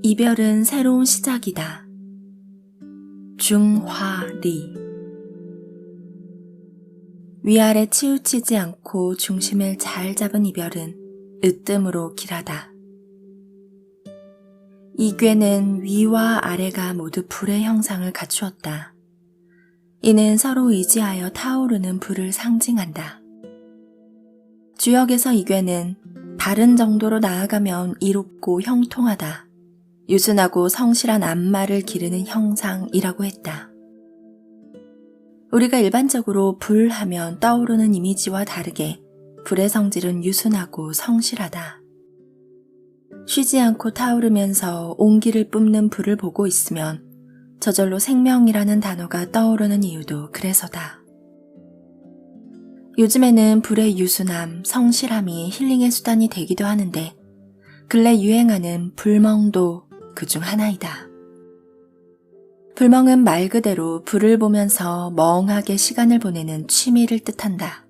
이별은 새로운 시작이다. 중화리. 위아래 치우치지 않고 중심을 잘 잡은 이별은 으뜸으로 길하다. 이 궤는 위와 아래가 모두 불의 형상을 갖추었다. 이는 서로 의지하여 타오르는 불을 상징한다. 주역에서 이 궤는 바른 정도로 나아가면 이롭고 형통하다. 유순하고 성실한 앞말을 기르는 형상이라고 했다. 우리가 일반적으로 불 하면 떠오르는 이미지와 다르게 불의 성질은 유순하고 성실하다. 쉬지 않고 타오르면서 온기를 뿜는 불을 보고 있으면 저절로 생명이라는 단어가 떠오르는 이유도 그래서다. 요즘에는 불의 유순함, 성실함이 힐링의 수단이 되기도 하는데 근래 유행하는 불멍도 그중 하나이다. 불멍은 말 그대로 불을 보면서 멍하게 시간을 보내는 취미를 뜻한다.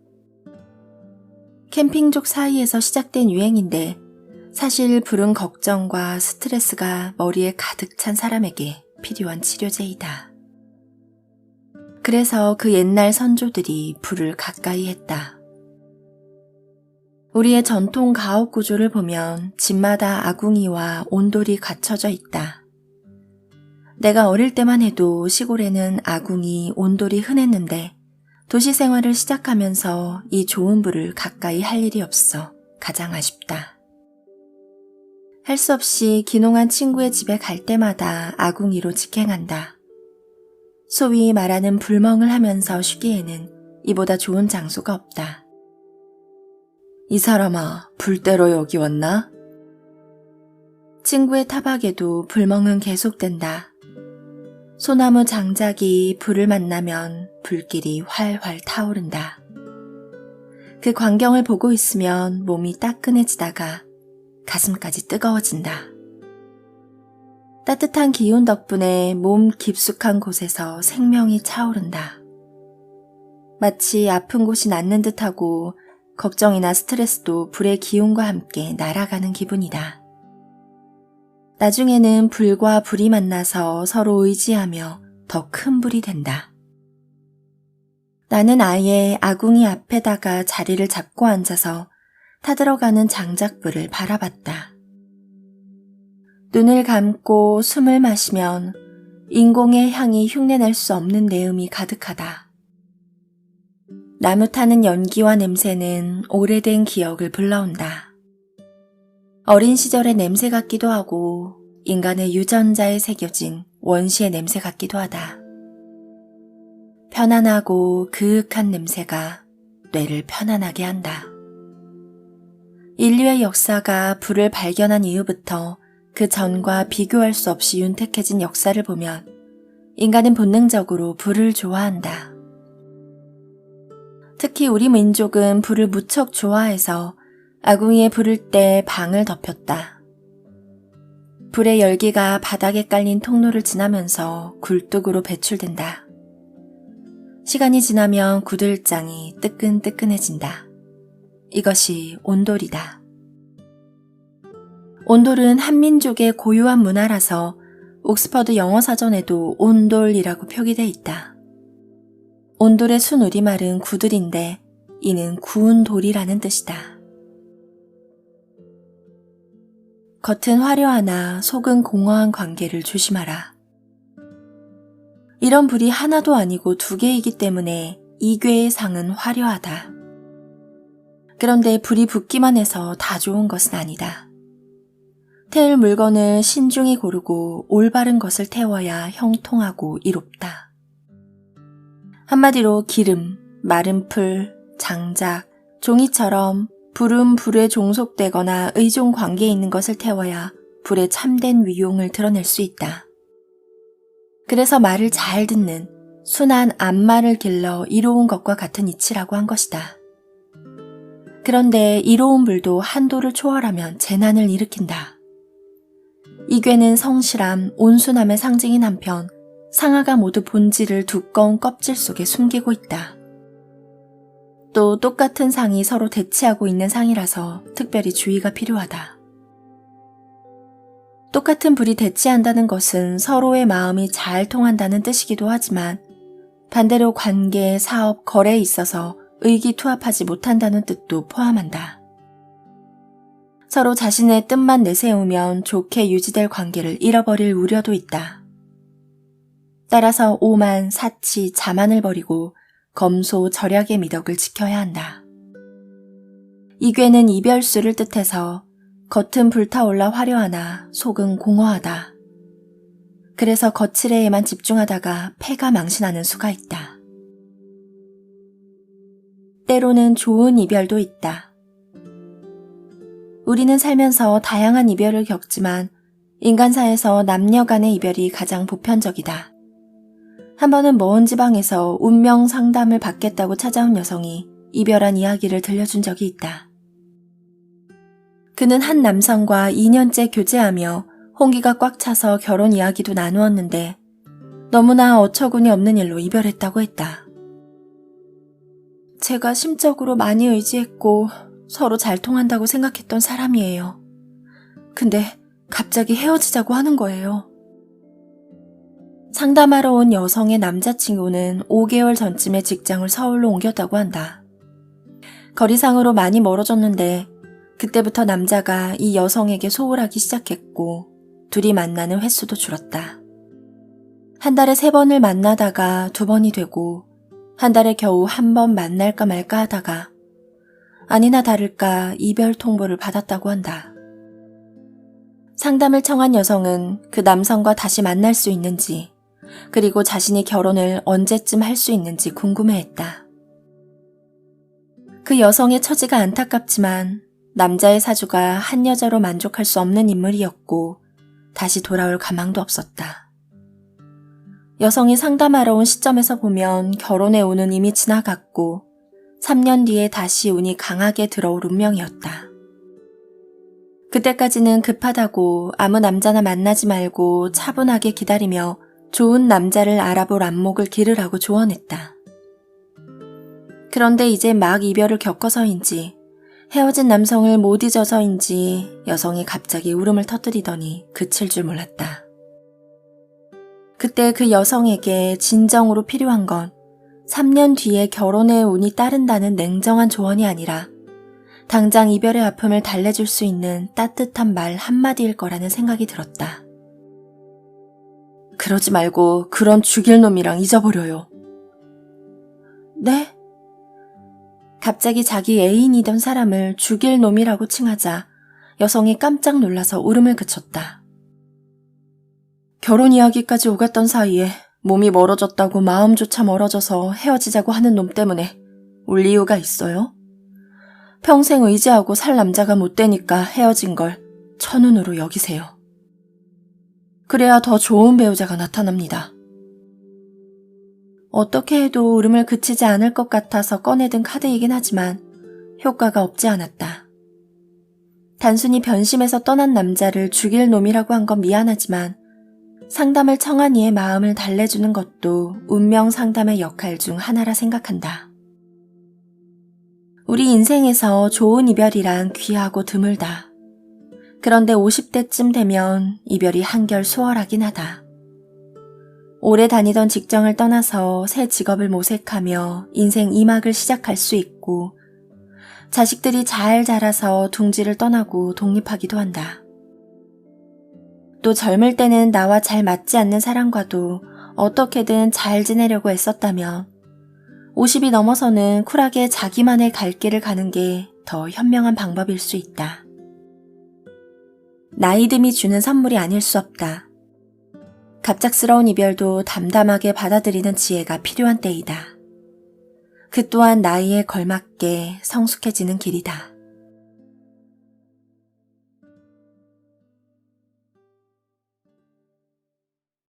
캠핑족 사이에서 시작된 유행인데 사실 불은 걱정과 스트레스가 머리에 가득 찬 사람에게 필요한 치료제이다. 그래서 그 옛날 선조들이 불을 가까이 했다. 우리의 전통 가옥 구조를 보면 집마다 아궁이와 온돌이 갖춰져 있다. 내가 어릴 때만 해도 시골에는 아궁이, 온돌이 흔했는데 도시 생활을 시작하면서 이 좋은 불을 가까이 할 일이 없어 가장 아쉽다. 할 수 없이 귀농한 친구의 집에 갈 때마다 아궁이로 직행한다. 소위 말하는 불멍을 하면서 쉬기에는 이보다 좋은 장소가 없다. 이 사람아, 불때로 여기 왔나? 친구의 타박에도 불멍은 계속된다. 소나무 장작이 불을 만나면 불길이 활활 타오른다. 그 광경을 보고 있으면 몸이 따끈해지다가 가슴까지 뜨거워진다. 따뜻한 기운 덕분에 몸 깊숙한 곳에서 생명이 차오른다. 마치 아픈 곳이 낫는 듯하고 걱정이나 스트레스도 불의 기운과 함께 날아가는 기분이다. 나중에는 불과 불이 만나서 서로 의지하며 더 큰 불이 된다. 나는 아예 아궁이 앞에다가 자리를 잡고 앉아서 타들어가는 장작불을 바라봤다. 눈을 감고 숨을 마시면 인공의 향이 흉내낼 수 없는 내음이 가득하다. 나무 타는 연기와 냄새는 오래된 기억을 불러온다. 어린 시절의 냄새 같기도 하고 인간의 유전자에 새겨진 원시의 냄새 같기도 하다. 편안하고 그윽한 냄새가 뇌를 편안하게 한다. 인류의 역사가 불을 발견한 이후부터 그 전과 비교할 수 없이 윤택해진 역사를 보면 인간은 본능적으로 불을 좋아한다. 특히 우리 민족은 불을 무척 좋아해서 아궁이에 불을 때 방을 덮였다. 불의 열기가 바닥에 깔린 통로를 지나면서 굴뚝으로 배출된다. 시간이 지나면 구들장이 뜨끈뜨끈해진다. 이것이 온돌이다. 온돌은 한민족의 고유한 문화라서 옥스퍼드 영어사전에도 온돌이라고 표기돼 있다. 온돌의 순우리말은 구들인데 이는 구운 돌이라는 뜻이다. 겉은 화려하나 속은 공허한 관계를 조심하라. 이런 불이 하나도 아니고 두 개이기 때문에 이 궤의 상은 화려하다. 그런데 불이 붙기만 해서 다 좋은 것은 아니다. 태울 물건을 신중히 고르고 올바른 것을 태워야 형통하고 이롭다. 한마디로 기름, 마른 풀, 장작, 종이처럼 불은 불에 종속되거나 의존 관계에 있는 것을 태워야 불의 참된 위용을 드러낼 수 있다. 그래서 말을 잘 듣는 순한 앞말을 길러 이로운 것과 같은 이치라고 한 것이다. 그런데 이로운 불도 한도를 초월하면 재난을 일으킨다. 이 궤는 성실함, 온순함의 상징인 한편 상아가 모두 본질을 두꺼운 껍질 속에 숨기고 있다. 또 똑같은 상이 서로 대치하고 있는 상이라서 특별히 주의가 필요하다. 똑같은 불이 대치한다는 것은 서로의 마음이 잘 통한다는 뜻이기도 하지만 반대로 관계, 사업, 거래에 있어서 의기투합하지 못한다는 뜻도 포함한다. 서로 자신의 뜻만 내세우면 좋게 유지될 관계를 잃어버릴 우려도 있다. 따라서 오만, 사치, 자만을 버리고 검소, 절약의 미덕을 지켜야 한다. 이괴는 이별수를 뜻해서 겉은 불타올라 화려하나 속은 공허하다. 그래서 거칠애에만 집중하다가 패가 망신하는 수가 있다. 때로는 좋은 이별도 있다. 우리는 살면서 다양한 이별을 겪지만 인간사에서 남녀 간의 이별이 가장 보편적이다. 한 번은 먼 지방에서 운명 상담을 받겠다고 찾아온 여성이 이별한 이야기를 들려준 적이 있다. 그는 한 남성과 2년째 교제하며 홍기가 꽉 차서 결혼 이야기도 나누었는데 너무나 어처구니 없는 일로 이별했다고 했다. 제가 심적으로 많이 의지했고 서로 잘 통한다고 생각했던 사람이에요. 근데 갑자기 헤어지자고 하는 거예요. 상담하러 온 여성의 남자친구는 5개월 전쯤에 직장을 서울로 옮겼다고 한다. 거리상으로 많이 멀어졌는데 그때부터 남자가 이 여성에게 소홀하기 시작했고 둘이 만나는 횟수도 줄었다. 한 달에 3번을 만나다가 2번이 되고 한 달에 겨우 1번 만날까 말까 하다가 아니나 다를까 이별 통보를 받았다고 한다. 상담을 청한 여성은 그 남성과 다시 만날 수 있는지 그리고 자신이 결혼을 언제쯤 할 수 있는지 궁금해했다. 그 여성의 처지가 안타깝지만 남자의 사주가 한 여자로 만족할 수 없는 인물이었고 다시 돌아올 가망도 없었다. 여성이 상담하러 온 시점에서 보면 결혼의 운은 이미 지나갔고 3년 뒤에 다시 운이 강하게 들어올 운명이었다. 그때까지는 급하다고 아무 남자나 만나지 말고 차분하게 기다리며 좋은 남자를 알아볼 안목을 기르라고 조언했다. 그런데 이제 막 이별을 겪어서인지 헤어진 남성을 못 잊어서인지 여성이 갑자기 울음을 터뜨리더니 그칠 줄 몰랐다. 그때 그 여성에게 진정으로 필요한 건 3년 뒤에 결혼의 운이 따른다는 냉정한 조언이 아니라 당장 이별의 아픔을 달래줄 수 있는 따뜻한 말 한마디일 거라는 생각이 들었다. 그러지 말고 그런 죽일 놈이랑 잊어버려요. 네? 갑자기 자기 애인이던 사람을 죽일 놈이라고 칭하자 여성이 깜짝 놀라서 울음을 그쳤다. 결혼 이야기까지 오갔던 사이에 몸이 멀어졌다고 마음조차 멀어져서 헤어지자고 하는 놈 때문에 울 이유가 있어요? 평생 의지하고 살 남자가 못 되니까 헤어진 걸 천운으로 여기세요. 그래야 더 좋은 배우자가 나타납니다. 어떻게 해도 울음을 그치지 않을 것 같아서 꺼내든 카드이긴 하지만 효과가 없지 않았다. 단순히 변심해서 떠난 남자를 죽일 놈이라고 한 건 미안하지만 상담을 청한 이의 마음을 달래주는 것도 운명 상담의 역할 중 하나라 생각한다. 우리 인생에서 좋은 이별이란 귀하고 드물다. 그런데 50대쯤 되면 이별이 한결 수월하긴 하다. 오래 다니던 직장을 떠나서 새 직업을 모색하며 인생 2막을 시작할 수 있고 자식들이 잘 자라서 둥지를 떠나고 독립하기도 한다. 또 젊을 때는 나와 잘 맞지 않는 사람과도 어떻게든 잘 지내려고 애썼다면 50이 넘어서는 쿨하게 자기만의 갈 길을 가는 게 더 현명한 방법일 수 있다. 나이듦이 주는 선물이 아닐 수 없다. 갑작스러운 이별도 담담하게 받아들이는 지혜가 필요한 때이다. 그 또한 나이에 걸맞게 성숙해지는 길이다.